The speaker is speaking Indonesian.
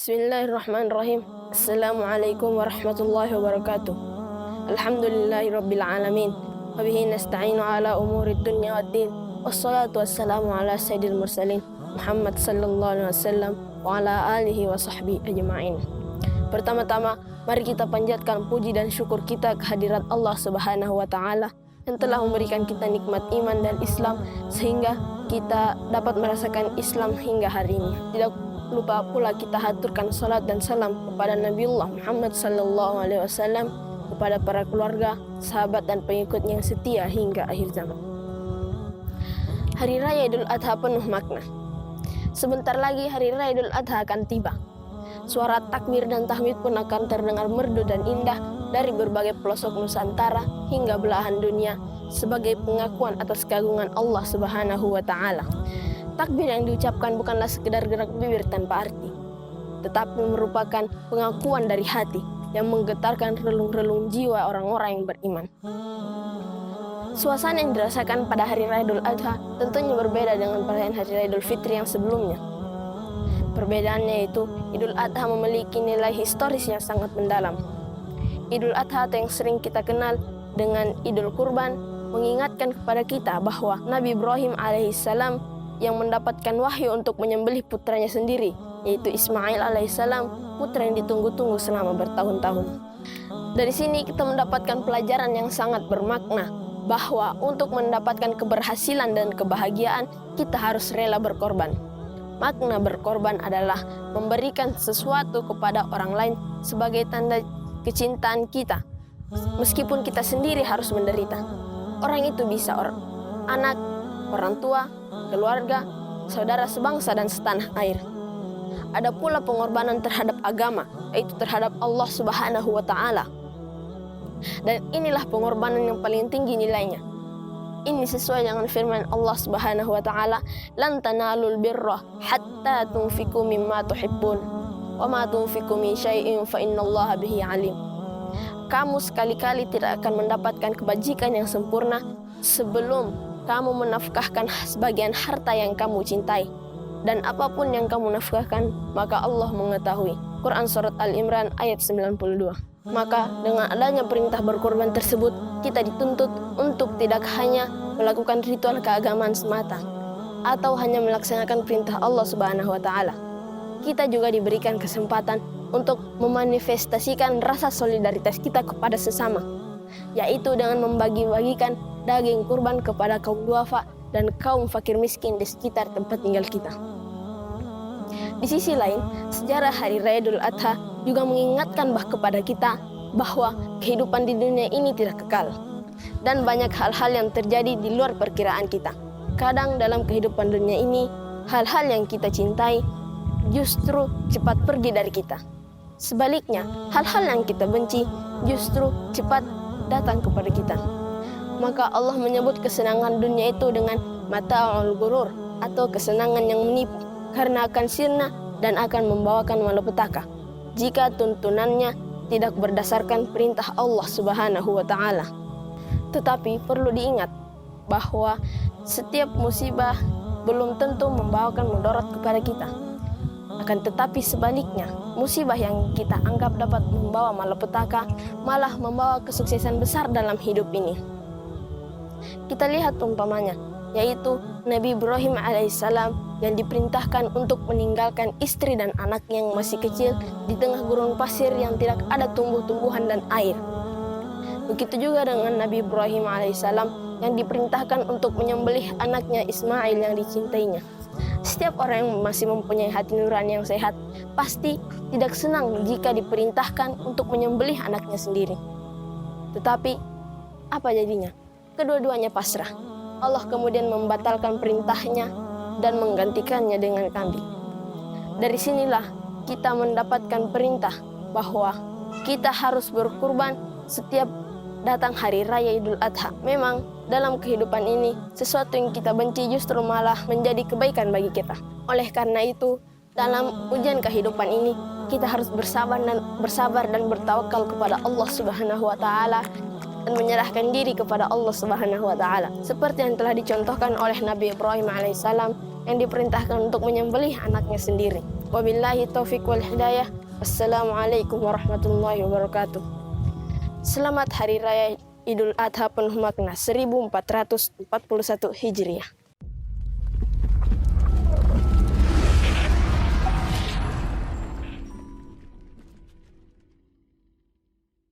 Bismillahirrahmanirrahim. Assalamualaikum warahmatullahi wabarakatuh. Alhamdulillahi rabbil alamin. Wa bihi nasta'inu ala umurid dunya waddin. Wassalatu wassalamu ala sayyidil mursalin Muhammad sallallahu alaihi wasallam wa ala alihi wa sahbihi ajma'in. Pertama-tama, mari kita panjatkan puji dan syukur kita kehadirat Allah Subhanahu wa taala yang telah memberikan kita nikmat iman dan Islam sehingga kita dapat merasakan Islam hingga hari ini. Tidak lupa pula kita haturkan salat dan salam kepada Nabiullah Muhammad sallallahu alaihi wasallam, kepada para keluarga, sahabat dan pengikut yang setia hingga akhir zaman. Hari Raya Idul Adha penuh makna. Sebentar lagi Hari Raya Idul Adha akan tiba. Suara takbir dan tahmid pun akan terdengar merdu dan indah dari berbagai pelosok Nusantara hingga belahan dunia sebagai pengakuan atas keagungan Allah Subhanahu wa taala. Takbir yang diucapkan bukanlah sekedar gerak bibir tanpa arti, tetapi merupakan pengakuan dari hati yang menggetarkan relung-relung jiwa orang-orang yang beriman. Suasana yang dirasakan pada Hari Raya Idul Adha tentunya berbeda dengan perayaan Hari Raya Idul Fitri yang sebelumnya. Perbedaannya yaitu Idul Adha memiliki nilai historis yang sangat mendalam. Idul Adha atau yang sering kita kenal dengan Idul Kurban mengingatkan kepada kita bahwa Nabi Ibrahim alaihissalam yang mendapatkan wahyu untuk menyembelih putranya sendiri, yaitu Ismail alaihissalam, putra yang ditunggu-tunggu selama bertahun-tahun. Dari sini kita mendapatkan pelajaran yang sangat bermakna, bahwa untuk mendapatkan keberhasilan dan kebahagiaan, kita harus rela berkorban. Makna berkorban adalah memberikan sesuatu kepada orang lain sebagai tanda kecintaan kita, meskipun kita sendiri harus menderita. Orang itu bisa anak, orang tua, keluarga, saudara sebangsa dan setanah air. Ada pula pengorbanan terhadap agama, yaitu terhadap Allah Subhanahu wa taala. Dan inilah pengorbanan yang paling tinggi nilainya. Ini sesuai dengan firman Allah Subhanahu wa taala, "Lan tanalul birra hatta tunfiqu mimma tuhibbun, wa ma tunfiqu min syai'in fa innallaha bihi alim." Kamu sekali-kali tidak akan mendapatkan kebajikan yang sempurna sebelum kamu menafkahkan sebagian harta yang kamu cintai. Dan apapun yang kamu nafkahkan, maka Allah mengetahui. Quran Surat Al-Imran ayat 92. Maka dengan adanya perintah berkorban tersebut, kita dituntut untuk tidak hanya melakukan ritual keagamaan semata, atau hanya melaksanakan perintah Allah Subhanahu wa taala. Kita juga diberikan kesempatan untuk memanifestasikan rasa solidaritas kita kepada sesama, yaitu dengan membagi-bagikan daging kurban kepada kaum duafa dan kaum fakir miskin di sekitar tempat tinggal kita. Di sisi lain, sejarah Hari Raya Idul Adha juga mengingatkan kepada kita bahwa kehidupan di dunia ini tidak kekal, dan banyak hal-hal yang terjadi di luar perkiraan kita. Kadang dalam kehidupan dunia ini, hal-hal yang kita cintai justru cepat pergi dari kita. Sebaliknya, hal-hal yang kita benci justru cepat datang kepada kita. Maka Allah menyebut kesenangan dunia itu dengan mata'ul ghurur, atau kesenangan yang menipu, karena akan sirna dan akan membawakan malapetaka jika tuntunannya tidak berdasarkan perintah Allah Subhanahu wa taala. Tetapi perlu diingat bahwa setiap musibah belum tentu membawakan mudarat kepada kita. Akan tetapi sebaliknya, musibah yang kita anggap dapat membawa malapetaka malah membawa kesuksesan besar dalam hidup ini. Kita lihat umpamanya, yaitu Nabi Ibrahim alaihissalam yang diperintahkan untuk meninggalkan istri dan anak yang masih kecil di tengah gurun pasir yang tidak ada tumbuh-tumbuhan dan air. Begitu juga dengan Nabi Ibrahim alaihissalam yang diperintahkan untuk menyembelih anaknya Ismail yang dicintainya. Setiap orang yang masih mempunyai hati nurani yang sehat pasti tidak senang jika diperintahkan untuk menyembelih anaknya sendiri. Tetapi apa jadinya? Kedua-duanya pasrah. Allah kemudian membatalkan perintahnya dan menggantikannya dengan kambing. Dari sinilah kita mendapatkan perintah bahwa kita harus berkurban setiap datang Hari Raya Idul Adha. Memang dalam kehidupan ini, sesuatu yang kita benci justru malah menjadi kebaikan bagi kita. Oleh karena itu, dalam ujian kehidupan ini, kita harus bersabar dan bertawakal kepada Allah Subhanahu wa taala dan menyerahkan diri kepada Allah Subhanahu wa taala, seperti yang telah dicontohkan oleh Nabi Ibrahim alaihissalam yang diperintahkan untuk menyembelih anaknya sendiri. Wabillahi taufiq wal hidayah. Wassalamualaikum warahmatullahi wabarakatuh. Selamat Hari Raya Idul Adha penuh makna 1441 Hijriah.